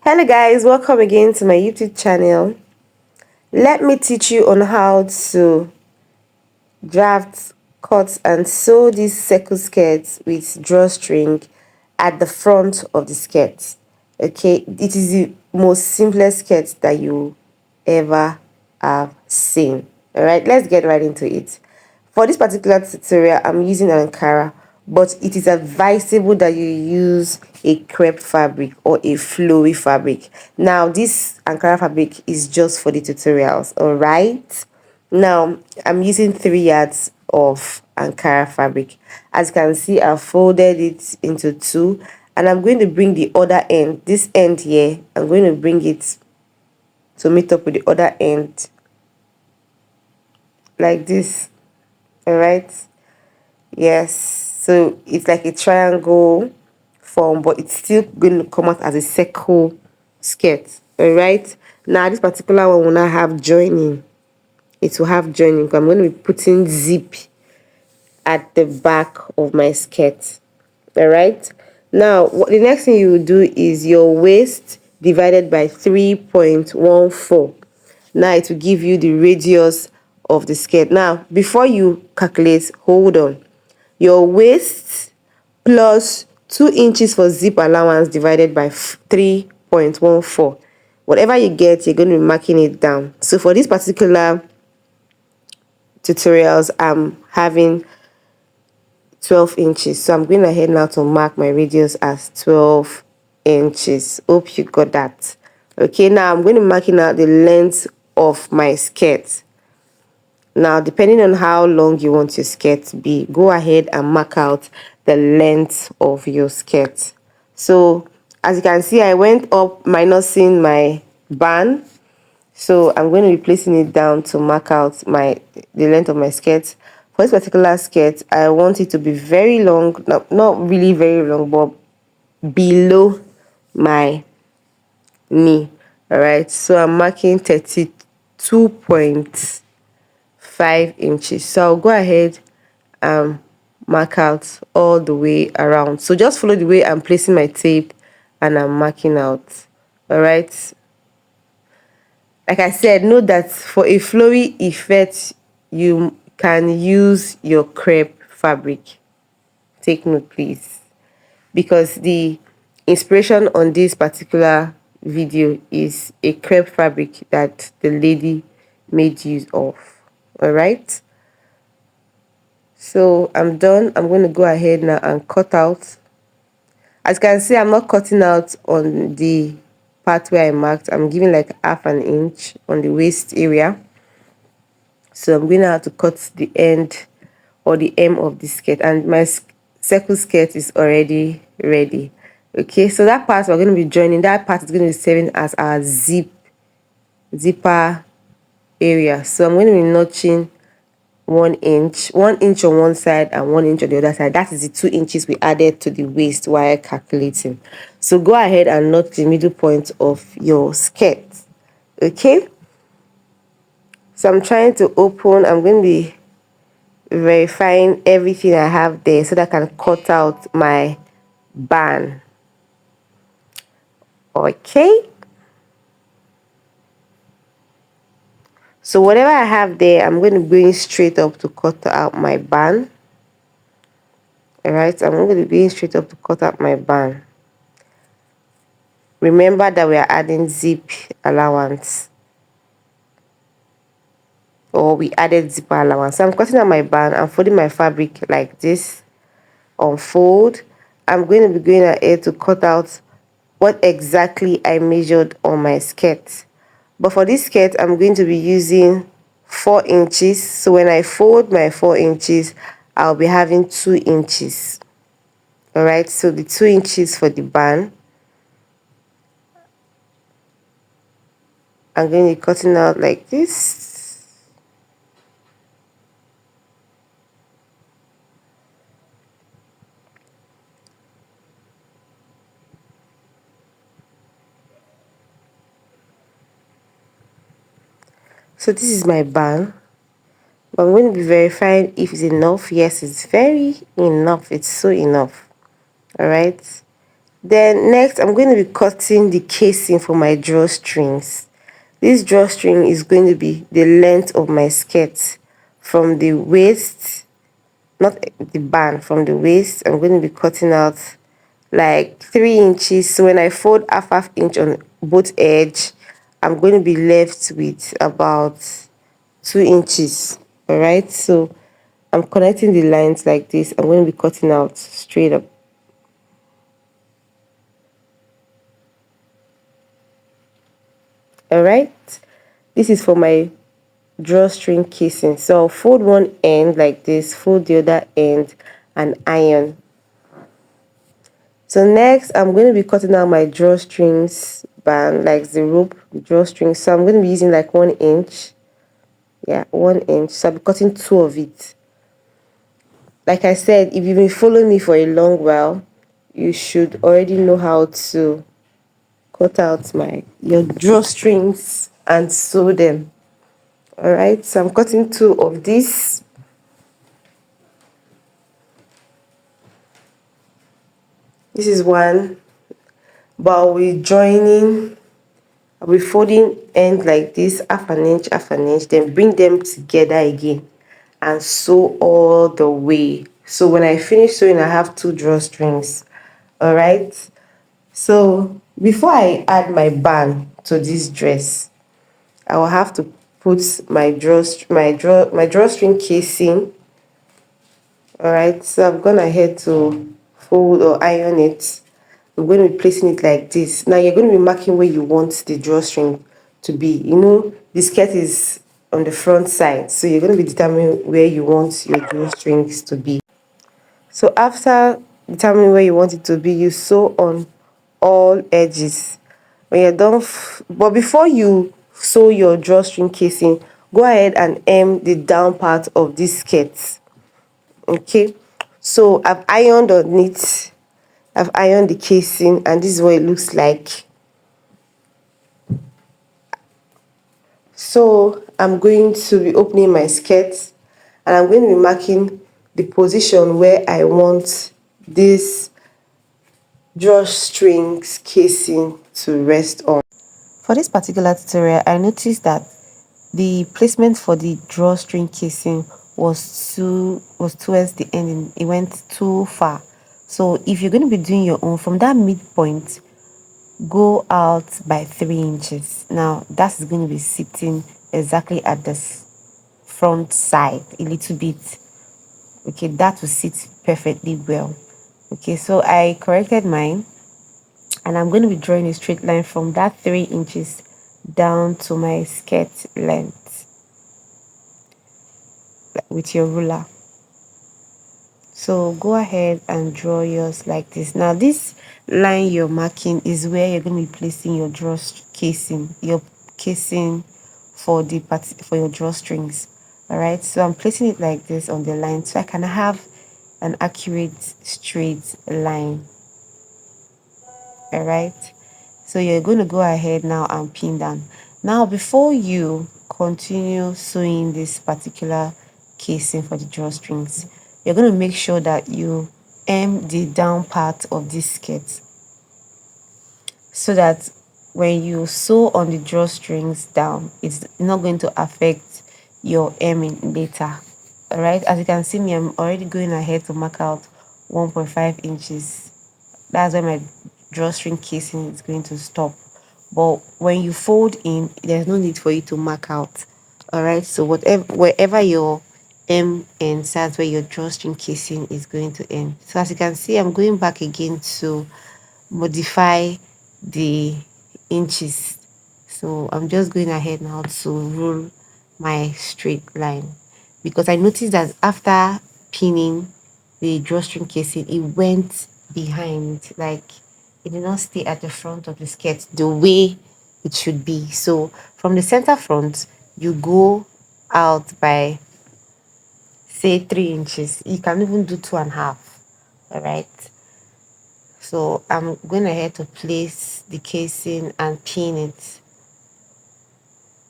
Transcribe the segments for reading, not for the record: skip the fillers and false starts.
Hello guys, welcome again to my YouTube channel. Let me teach you on how to draft, cut and sew these circle skirts with drawstring at the front of the skirt. Okay, it is the most simplest skirt that you ever have seen. Alright, let's get right into it. For this particular tutorial, I'm using an Ankara, but it is advisable that you use a crepe fabric or a flowy fabric. Now, this Ankara fabric is just for the tutorials, alright? Now, I'm using 3 yards of Ankara fabric. As you can see, I've folded it into 2, and I'm going to bring the other end, this end here, I'm going to bring it to meet up with the other end, like this. Alright, yes, so it's like a triangle form, but it's still going to come out as a circle skirt. Alright, now this particular one will not have joining. It will have joining. I'm going to be putting zip at the back of my skirt. Alright, now what the next thing you will do is your waist divided by 3.14. Now it will give you the radius of the skirt. Now before you calculate, hold on, your waist plus 2 inches for zip allowance divided by 3.14. Whatever you get, you're going to be marking it down. So for this particular tutorials, I'm having 12 inches, so I'm going ahead now to mark my radius as 12 inches. Hope you got that. Okay, now I'm going to marking out the length of my skirt. Now, depending on how long you want your skirt to be, go ahead and mark out the length of your skirt. So as you can see, I went up minusing my band, so I'm going to be placing it down to mark out the length of my skirt. For this particular skirt, I want it to be very long, not really very long, but below my knee. All right, so I'm marking 32.5 inches. So I'll go ahead and mark out all the way around. So just follow the way I'm placing my tape and I'm marking out. All right, like I said, note that for a flowy effect, you can use your crepe fabric. Take note, please, because the inspiration on this particular video is a crepe fabric that the lady made use of. All right, so I'm done. I'm going to go ahead now and cut out. As you can see, I'm not cutting out on the part where I marked. I'm giving like half an inch on the waist area. So I'm going to have to cut the end or the hem of the skirt, and my circle skirt is already ready. Okay, so that part we're going to be joining, that part is going to be serving as our zipper area. So I'm going to be notching 1 inch on one side and 1 inch on the other side. That is the 2 inches we added to the waist while calculating. So go ahead and knot the middle point of your skirt. Okay, so I'm trying to open. I'm going to be verifying everything I have there so that I can cut out my band. Okay, so whatever I have there, I'm going to bring straight up to cut out my band. All right, I'm going to be straight up to cut out my band. Remember that we are adding zip allowance, or we added zipper allowance. So I'm cutting out my band. I'm folding my fabric like this, unfold. I'm going to be going ahead to cut out what exactly I measured on my skirt. But for this skirt, I'm going to be using 4 inches. So when I fold my 4 inches, I'll be having 2 inches. All right, so the 2 inches for the band, I'm going to be cutting out like this. So this is my band. I'm going to be verifying if it's enough. Yes, it's very enough. It's so enough. All right. Then next, I'm going to be cutting the casing for my drawstrings. This drawstring is going to be the length of my skirt from the waist, not the band, from the waist. I'm going to be cutting out like 3 inches. So when I fold half inch on both edge, I'm going to be left with about 2 inches. All right, so I'm connecting the lines like this. I'm going to be cutting out straight up. All right, this is for my drawstring casing. So I'll fold one end like this, fold the other end, and iron. So next, I'm going to be cutting out my drawstrings band, like the rope, the drawstring. So I'm going to be using like 1 inch. Yeah, 1 inch. So I'll be cutting two of it. Like I said, if you've been following me for a long while, you should already know how to cut out your drawstrings and sew them. All right, so I'm cutting two of these. This is one, but I'll be folding end like this, half an inch, then bring them together again and sew all the way. So when I finish sewing, I have two drawstrings. All right. So before I add my band to this dress, I will have to put my drawstring casing. All right. So I've gone ahead to fold or iron it. I'm going to be placing it like this. Now you're going to be marking where you want the drawstring to be. You know, the skirt is on the front side, so you're going to be determining where you want your drawstrings to be. So after determining where you want it to be, you sew on all edges. When you're done, but before you sew your drawstring casing, go ahead and hem the down part of this skirt. Okay, so I've ironed the casing, and this is what it looks like. So I'm going to be opening my skirt, and I'm going to be marking the position where I want this drawstrings casing to rest on. For this particular tutorial, I noticed that the placement for the drawstring casing was towards the end. It went too far. So if you're going to be doing your own from that midpoint, go out by 3 inches. Now that is going to be sitting exactly at the front side a little bit. Okay, that will sit perfectly well. Okay, so I corrected mine, and I'm going to be drawing a straight line from that 3 inches down to my skirt length with your ruler. So go ahead and draw yours like this. Now this line you're marking is where you're going to be placing your your casing for for your drawstrings. All right, so I'm placing it like this on the line so I can have an accurate straight line. All right, so you're going to go ahead now and pin down. Now before you continue sewing this particular casing for the drawstrings, you're going to make sure that you hem the down part of this skirt so that when you sew on the drawstrings down, it's not going to affect your hemming later. All right, as you can see me, I'm already going ahead to mark out 1.5 inches. That's where my drawstring casing is going to stop. But when you fold in, there's no need for you to mark out. All right, so wherever your M ends, that's where your drawstring casing is going to end. So as you can see, I'm going back again to modify the inches. So I'm just going ahead now to rule my straight line, because I noticed that after pinning the drawstring casing, it went behind, like it did not stay at the front of the skirt the way it should be. So from the center front, you go out by say 3 inches. You can even do 2.5. All right, so I'm going ahead to place the casing and pin it.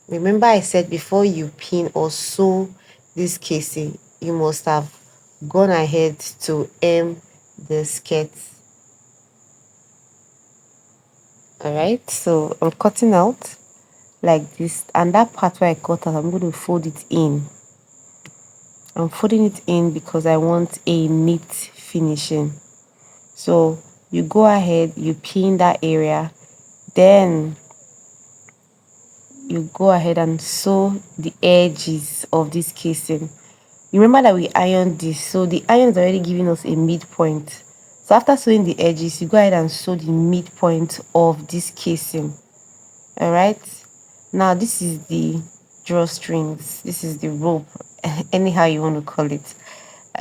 Remember I said before you pin or sew this casing, you must have gone ahead to hem the skirt. All right, so I'm cutting out like this, and that part where I cut out, I'm going to fold it in. I'm folding it in because I want a neat finishing. So you go ahead, you pin that area, then you go ahead and sew the edges of this casing. Remember that we ironed this, so the iron is already giving us a midpoint. So after sewing the edges, you go ahead and sew the midpoint of this casing. All right, now this is the drawstrings, this is the rope, anyhow you want to call it.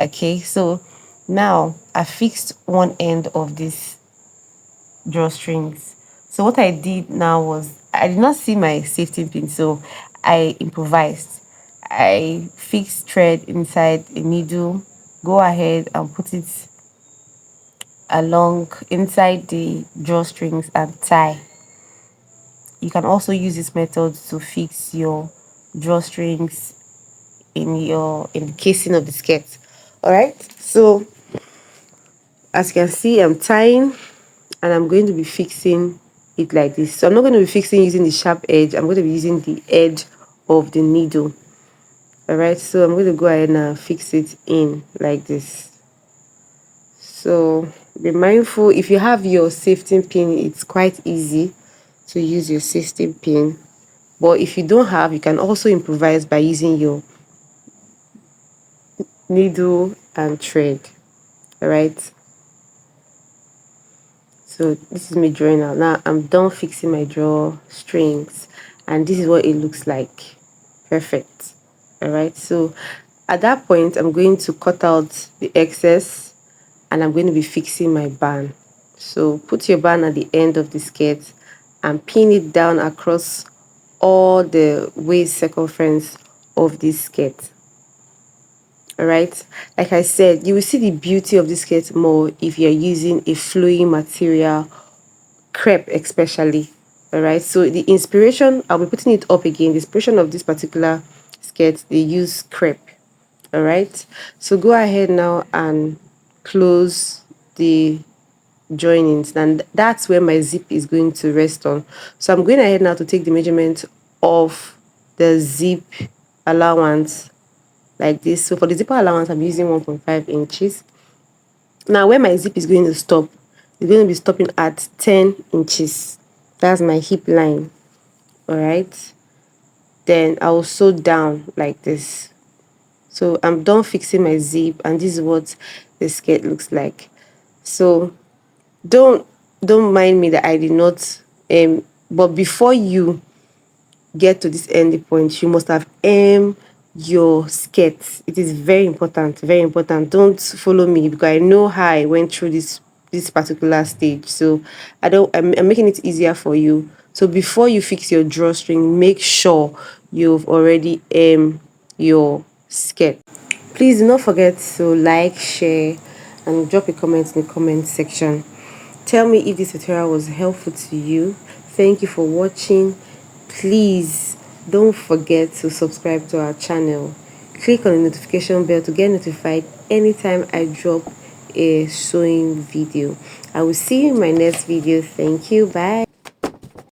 Okay, so now I fixed one end of this drawstrings. So what I did now was, I did not see my safety pin, so I improvised. I fixed thread inside a needle, go ahead and put it along inside the drawstrings and tie. You can also use this method to fix your drawstrings in the casing of the skirt. All right, so as you can see, I'm tying and I'm going to be fixing it like this. So I'm not going to be fixing using the sharp edge, I'm going to be using the edge of the needle. All right, so I'm going to go ahead and fix it in like this. So be mindful, if you have your safety pin, it's quite easy to use your safety pin, but if you don't have, you can also improvise by using your needle and thread. All right, so this is me drawing out. Now I'm done fixing my drawstrings, and this is what it looks like. Perfect. All right, so at that point I'm going to cut out the excess and I'm going to be fixing my band. So put your band at the end of the skirt and pin it down across all the waist circumference of this skirt. All right, like I said, you will see the beauty of this skirt more if you're using a flowy material, crepe especially. All right, so the inspiration, I'll be putting it up again, the inspiration of this particular skirt, they use crepe. All right, so go ahead now and close the joinings, and that's where my zip is going to rest on. So I'm going ahead now to take the measurement of the zip allowance like this. So for the zipper allowance, I'm using 1.5 inches. Now where my zip is going to stop, it's going to be stopping at 10 inches. That's my hip line. All right, then I will sew down like this. So I'm done fixing my zip, and this is what the skirt looks like. So don't don't mind me that I did not but before you get to this ending point, you must have your skirt. It is very important, very important. Don't follow me because I know how I went through this particular stage. So I'm making it easier for you. So before you fix your drawstring, make sure you've already your skirt. Please do not forget to like, share, and drop a comment in the comment section. Tell me if this tutorial was helpful to you. Thank you for watching. Please don't forget to subscribe to our channel. Click on the notification bell to get notified anytime I drop a sewing video. I will see you in my next video. Thank you. Bye.